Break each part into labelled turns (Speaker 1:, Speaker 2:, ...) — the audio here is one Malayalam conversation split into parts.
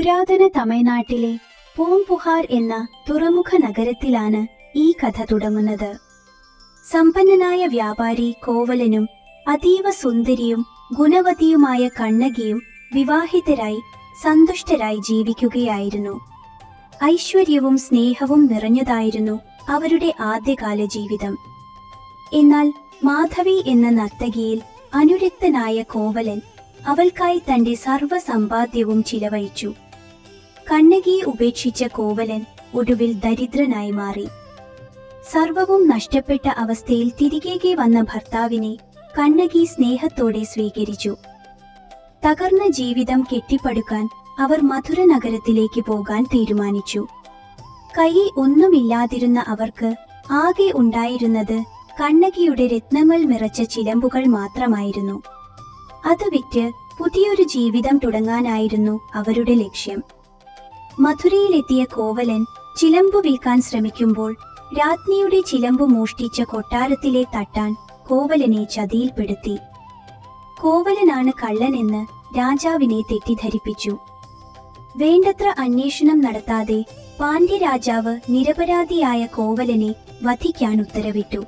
Speaker 1: പുരാതന തമിഴ്നാട്ടിലെ പൂംപുഹാർ എന്ന തുറമുഖ നഗരത്തിലാണ് ഈ കഥ തുടങ്ങുന്നത്. സമ്പന്നനായ വ്യാപാരി കോവലനും അതീവ സുന്ദരിയും ഗുണവതിയുമായ കണ്ണകിയും വിവാഹിതരായി സന്തുഷ്ടരായി ജീവിക്കുകയായിരുന്നു. ഐശ്വര്യവും സ്നേഹവും നിറഞ്ഞതായിരുന്നു അവരുടെ ആദ്യകാല ജീവിതം. എന്നാൽ മാധവി എന്ന നർത്തകിയിൽ അനുരക്തനായ കോവലൻ അവൾക്കായി തന്റെ സർവ്വസമ്പാദ്യവും ചിലവഴിച്ചു. കണ്ണകിയെ ഉപേക്ഷിച്ച കോവലൻ ഒടുവിൽ ദരിദ്രനായി മാറി. സർവവും നഷ്ടപ്പെട്ട അവസ്ഥയിൽ തിരികെ വന്ന ഭർത്താവിനെ കണ്ണകി സ്നേഹത്തോടെ സ്വീകരിച്ചു. തകർന്ന ജീവിതം കെട്ടിപ്പടുക്കാൻ അവർ മധുര നഗരത്തിലേക്ക് പോകാൻ തീരുമാനിച്ചു. കൈയിൽ ഒന്നുമില്ലാതിരുന്ന അവർക്ക് ആകെ ഉണ്ടായിരുന്നത് കണ്ണകിയുടെ രത്നങ്ങൾ നിറച്ച ചിലമ്പുകൾ മാത്രമായിരുന്നു. അത് വിറ്റ് പുതിയൊരു ജീവിതം തുടങ്ങാനായിരുന്നു അവരുടെ ലക്ഷ്യം. മധുരയിലെത്തിയ കോവലൻ ചിലമ്പു വിൽക്കാൻ ശ്രമിക്കുമ്പോൾ രാജ്ഞിയുടെ ചിലമ്പു മോഷ്ടിച്ച കൊട്ടാരത്തിലെ തട്ടാൻ കോവലനെ ചതിയിൽപ്പെടുത്തി. കോവലനാണ് കള്ളനെന്ന് രാജാവിനെ തെറ്റിദ്ധരിപ്പിച്ചു. വേണ്ടത്ര അന്വേഷണം നടത്താതെ പാണ്ഡ്യരാജാവ് നിരപരാധിയായ കോവലനെ വധിക്കാൻ ഉത്തരവിട്ടു.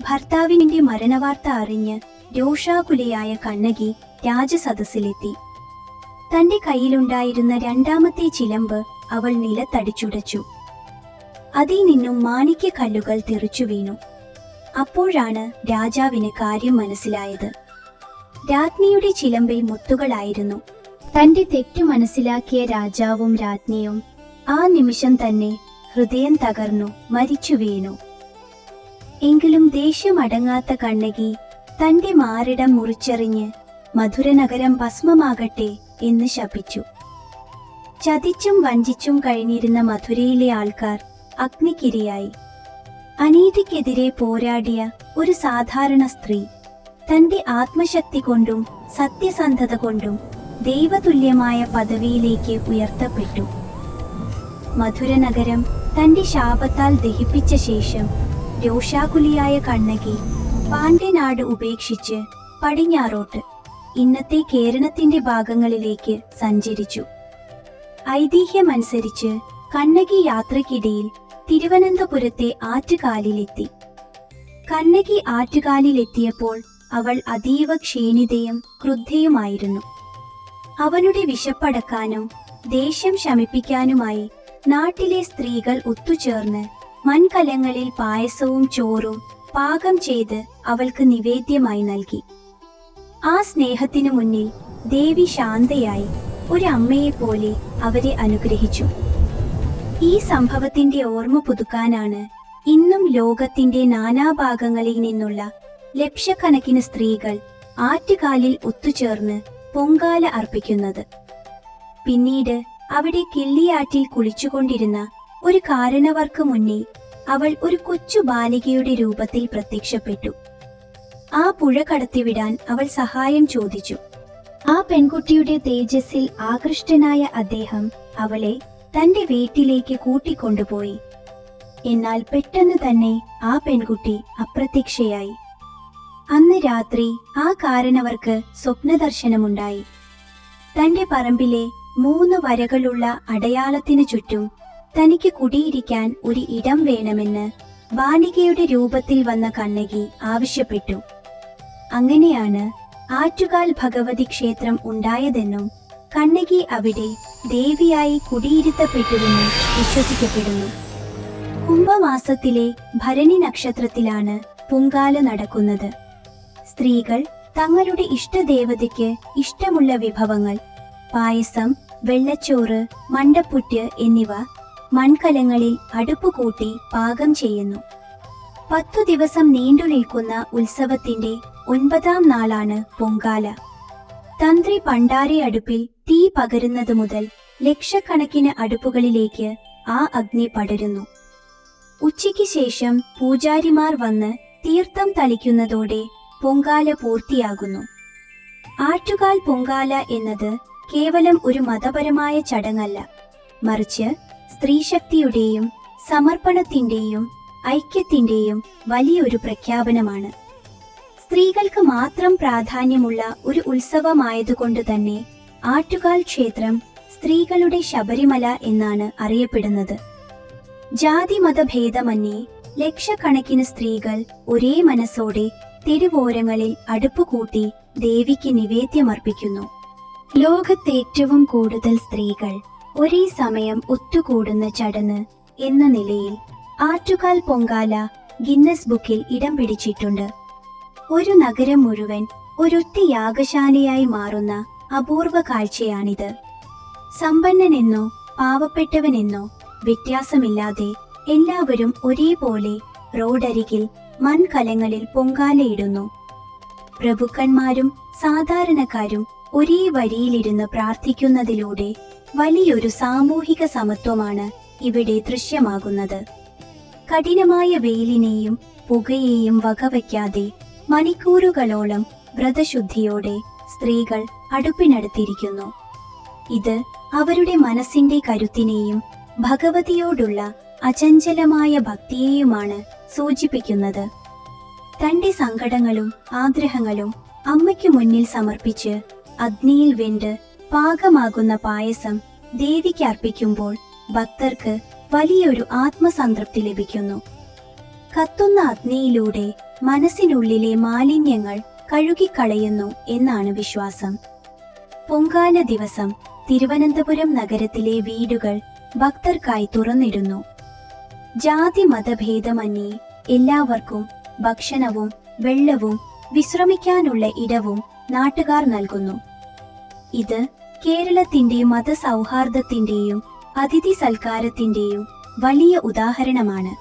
Speaker 1: ഭർത്താവിന്റെ മരണവാർത്ത അറിഞ്ഞ് രോഷാകുലയായ കണ്ണകി രാജസദസ്സിലെത്തി. തന്റെ കയ്യിലുണ്ടായിരുന്ന രണ്ടാമത്തെ ചിലമ്പ് അവൾ നിലത്തടിച്ചുടച്ചു. അതിൽ നിന്നും മാണിക്യക്കല്ലുകൾ തെറിച്ചു വീണു. അപ്പോഴാണ് രാജാവിന് കാര്യം മനസ്സിലായത്. രാജ്ഞിയുടെ ചിലമ്പിൽ മുത്തുകളായിരുന്നു. തന്റെ തെറ്റു മനസ്സിലാക്കിയ രാജാവും രാജ്ഞിയും ആ നിമിഷം തന്നെ ഹൃദയം തകർന്നു മരിച്ചു വീണു. എങ്കിലും ദേഷ്യമടങ്ങാത്ത കണ്ണകി തന്റെ മാറിടം മുറിച്ചെറിഞ്ഞ് മധുരനഗരം ഭസ്മമാകട്ടെ എന്ന് ശപിച്ചു. ചതിച്ചും വഞ്ചിച്ചും കഴിഞ്ഞിരുന്ന മധുരയിലെ ആൾക്കാർ അഗ്നിക്കിരയായി. അനീതിക്കെതിരെ പോരാടിയ ഒരു സാധാരണ സ്ത്രീ തന്റെ ആത്മശക്തി കൊണ്ടും സത്യസന്ധത കൊണ്ടും ദൈവതുല്യമായ പദവിയിലേക്ക് ഉയർത്തപ്പെട്ടു. മധുരനഗരം തന്റെ ശാപത്താൽ ദഹിപ്പിച്ച ശേഷം രോഷാകുലിയായ കണ്ണകി പാണ്ഡ്യനാട് ഉപേക്ഷിച്ച് പടിഞ്ഞാറോട്ട് ഇന്നത്തെ കേരളത്തിന്റെ ഭാഗങ്ങളിലേക്ക് സഞ്ചരിച്ചു. ഐതിഹ്യമനുസരിച്ച് കണ്ണകി യാത്രക്കിടയിൽ തിരുവനന്തപുരത്തെ ആറ്റുകാലിലെത്തി. കണ്ണകി ആറ്റുകാലിലെത്തിയപ്പോൾ അവൾ അതീവ ക്ഷീണിതയും ക്രുദ്ധയുമായിരുന്നു. അവളുടെ വിശപ്പടക്കാനും ദേഷ്യം ശമിപ്പിക്കാനുമായി നാട്ടിലെ സ്ത്രീകൾ ഒത്തുചേർന്ന് മൺകലങ്ങളിൽ പായസവും ചോറും പാകം ചെയ്ത് അവൾക്ക് നിവേദ്യമായി നൽകി. ആ സ്നേഹത്തിനു മുന്നിൽ ദേവി ശാന്തയായി ഒരു അമ്മയെപ്പോലെ അവരെ അനുഗ്രഹിച്ചു. ഈ സംഭവത്തിന്റെ ഓർമ്മ പുതുക്കാനാണ് ഇന്നും ലോകത്തിന്റെ നാനാഭാഗങ്ങളിൽ നിന്നുള്ള ലക്ഷക്കണക്കിന് സ്ത്രീകൾ ആറ്റുകാലിൽ ഒത്തുചേർന്ന് പൊങ്കാല അർപ്പിക്കുന്നത്. പിന്നീട് അവിടെ കിള്ളിയാറ്റിൽ കുളിച്ചുകൊണ്ടിരുന്ന ഒരു കാരണവർക്ക് മുന്നിൽ അവൾ ഒരു കൊച്ചു ബാലികയുടെ രൂപത്തിൽ പ്രത്യക്ഷപ്പെട്ടു. ആ പുഴ കടത്തിവിടാൻ അവൾ സഹായം ചോദിച്ചു. ആ പെൺകുട്ടിയുടെ തേജസ്സിൽ ആകൃഷ്ടനായ അദ്ദേഹം അവളെ തന്റെ വീട്ടിലേക്ക് കൂട്ടിക്കൊണ്ടുപോയി. എന്നാൽ പെട്ടെന്ന് തന്നെ ആ പെൺകുട്ടി അപ്രത്യക്ഷയായി. അന്ന് രാത്രി ആ കാരണവർക്ക് സ്വപ്നദർശനമുണ്ടായി. തന്റെ പറമ്പിലെ 3 വരകളുള്ള അടയാളത്തിനു ചുറ്റും തനിക്ക് കുടിയിരിക്കാൻ ഒരു ഇടം വേണമെന്ന് ബാലികയുടെ രൂപത്തിൽ വന്ന കണ്ണകി ആവശ്യപ്പെട്ടു. അങ്ങനെയാണ് ആറ്റുകാൽ ഭഗവതി ക്ഷേത്രം ഉണ്ടായതെന്നും കണ്ണകി അവിടെ ദേവിയായി കുടിയിരുത്തപ്പെട്ടുവെന്നും വിശ്വസിക്കപ്പെടുന്നു. കുംഭമാസത്തിലെ ഭരണി നക്ഷത്രത്തിലാണ് പൊങ്കാല നടക്കുന്നത്. സ്ത്രീകൾ തങ്ങളുടെ ഇഷ്ടദേവതയ്ക്ക് ഇഷ്ടമുള്ള വിഭവങ്ങൾ പായസം, വെള്ളച്ചോറ്, മണ്ടപ്പുറ്റ് എന്നിവ മൺകലങ്ങളിൽ അടുപ്പുകൂട്ടി പാകം ചെയ്യുന്നു. 10 ദിവസം നീണ്ടു നിൽക്കുന്ന ഉത്സവത്തിന്റെ 9ാം നാളാണ് പൊങ്കാല. തന്ത്രി പണ്ടാരി അടുപ്പിൽ തീ പകരുന്നത് മുതൽ ലക്ഷക്കണക്കിന് അടുപ്പുകളിലേക്ക് ആ അഗ്നി പടരുന്നു. ഉച്ചയ്ക്ക് ശേഷം പൂജാരിമാർ വന്ന് തീർത്ഥം തളിക്കുന്നതോടെ പൊങ്കാല പൂർത്തിയാകുന്നു. ആറ്റുകാൽ പൊങ്കാല എന്നത് കേവലം ഒരു മതപരമായ ചടങ്ങല്ല, മറിച്ച് സ്ത്രീശക്തിയുടെയും സമർപ്പണത്തിന്റെയും ഐക്യത്തിന്റെയും വലിയൊരു പ്രഖ്യാപനമാണ്. സ്ത്രീകൾക്ക് മാത്രം പ്രാധാന്യമുള്ള ഒരു ഉത്സവമായതുകൊണ്ട് തന്നെ ആറ്റുകാൽ ക്ഷേത്രം സ്ത്രീകളുടെ ശബരിമല എന്നാണ് അറിയപ്പെടുന്നത്. ജാതിമതഭേദമന്യേ ലക്ഷക്കണക്കിന് സ്ത്രീകൾ ഒരേ മനസ്സോടെ തെരുവോരങ്ങളിൽ അടുപ്പുകൂട്ടി ദേവിക്ക് നിവേദ്യമർപ്പിക്കുന്നു. ലോകത്തേറ്റവും കൂടുതൽ സ്ത്രീകൾ ഒരേ സമയം ഒത്തുകൂടുന്ന ചടങ്ങ് എന്ന നിലയിൽ ആറ്റുകാൽ പൊങ്കാല ഗിന്നസ് ബുക്കിൽ ഇടം പിടിച്ചിട്ടുണ്ട്. ഒരു നഗരം മുഴുവൻ ഒരൊറ്റ യാഗശാലയായി മാറുന്ന അപൂർവ കാഴ്ചയാണിത്. സമ്പന്നനെന്നോ പാവപ്പെട്ടവനെന്നോ വ്യത്യാസമില്ലാതെ എല്ലാവരും ഒരേപോലെ റോഡരികിൽ മൺകലങ്ങളിൽ പൊങ്കാലയിടുന്നു. പ്രഭുക്കന്മാരും സാധാരണക്കാരും ഒരേ വരിയിലിരുന്ന് പ്രാർത്ഥിക്കുന്നതിലൂടെ വലിയൊരു സാമൂഹിക സമത്വമാണ് ഇവിടെ ദൃശ്യമാകുന്നത്. കഠിനമായ വെയിലിനെയും പുകയെയും വകവയ്ക്കാതെ മണിക്കൂറുകളോളം വ്രതശുദ്ധിയോടെ സ്ത്രീകൾ അടുപ്പിനടുത്തിരിക്കുന്നു. ഇത് അവരുടെ മനസ്സിന്റെ കരുത്തിനെയും ഭഗവതിയോടുള്ള അചഞ്ചലമായ ഭക്തിയെയുമാണ് സൂചിപ്പിക്കുന്നത്. തന്റെ സങ്കടങ്ങളും ആഗ്രഹങ്ങളും അമ്മയ്ക്കു മുന്നിൽ സമർപ്പിച്ച് അഗ്നിയിൽ വെന്ത് പാകമാകുന്ന പായസം ദേവിക്ക് അർപ്പിക്കുമ്പോൾ ഭക്തർക്ക് വലിയൊരു ആത്മസംതൃപ്തി ലഭിക്കുന്നു. കത്തുന്ന അഗ്നിയിലൂടെ മനസ്സിനുള്ളിലെ മാലിന്യങ്ങൾ കഴുകിക്കളയുന്നു എന്നാണ് വിശ്വാസം. പൊങ്കാല ദിവസം തിരുവനന്തപുരം നഗരത്തിലെ വീടുകൾ ഭക്തർക്കായി തുറന്നിടുന്നു. ജാതി മതഭേദമന്യേ എല്ലാവർക്കും ഭക്ഷണവും വെള്ളവും വിശ്രമിക്കാനുള്ള ഇടവും നാട്ടുകാർ നൽകുന്നു. ഇത് കേരളത്തിന്റെ മതസൗഹാർദ്ദത്തിന്റെയും അതിഥി സൽക്കാരത്തിന്റെയും വലിയ ഉദാഹരണമാണ്.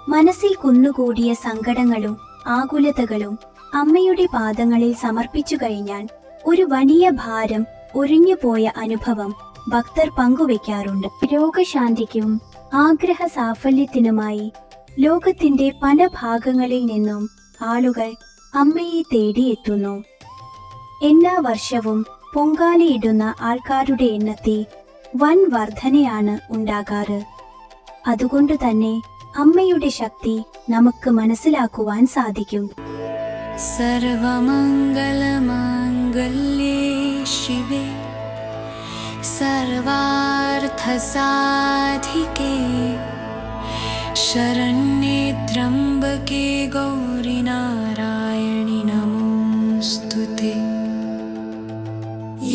Speaker 1: മനസ്സിൽ കുന്നുകൂടിയ സങ്കടങ്ങളും ആകുലതകളും അമ്മയുടെ പാദങ്ങളിൽ സമർപ്പിച്ചു കഴിഞ്ഞാൽ ഒരു വലിയ ഭാരം ഒഴിഞ്ഞുപോയ അനുഭവം ഭക്തർ പങ്കുവെക്കാറുണ്ട്. രോഗശാന്തിക്കും ആഗ്രഹ സാഫല്യത്തിനുമായി ലോകത്തിന്റെ പല ഭാഗങ്ങളിൽ നിന്നും ആളുകൾ അമ്മയെ തേടിയെത്തുന്നു. എല്ലാ വർഷവും പൊങ്കാലയിടുന്ന ആൾക്കാരുടെ എണ്ണത്തിൽ വൻ വർധനയാണ് ഉണ്ടാകാറ്. അതുകൊണ്ട് തന്നെ അമ്മയുടെ ശക്തി നമുക്ക് മനസ്സിലാക്കുവാൻ സാധിക്കും.
Speaker 2: സർവമംഗളമാംഗല്യേ ശിവേ സർവാർത്ഥസാധികേ ശരണ്യേ ത്രംബകേ ഗൗരി നാരായണി നമോസ്തുതേ.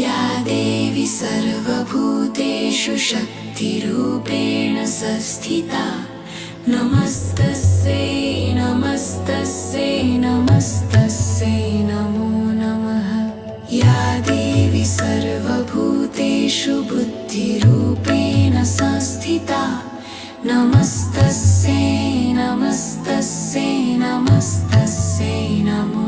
Speaker 2: യാ ദേവി സർവഭൂതേഷു ശക്തിരൂപേണ സംസ്ഥിതാ നമസ്തസ്യൈ നമസ്തസ്യൈ നമസ്തസ്യൈ നമോ നമഃ. യാ ദേവി സർവഭൂതേഷു ബുദ്ധിരൂപേണ സംസ്ഥിതാ നമസ്തസ്യൈ നമസ്തസ്യൈ നമസ്തസ്യൈ നമോ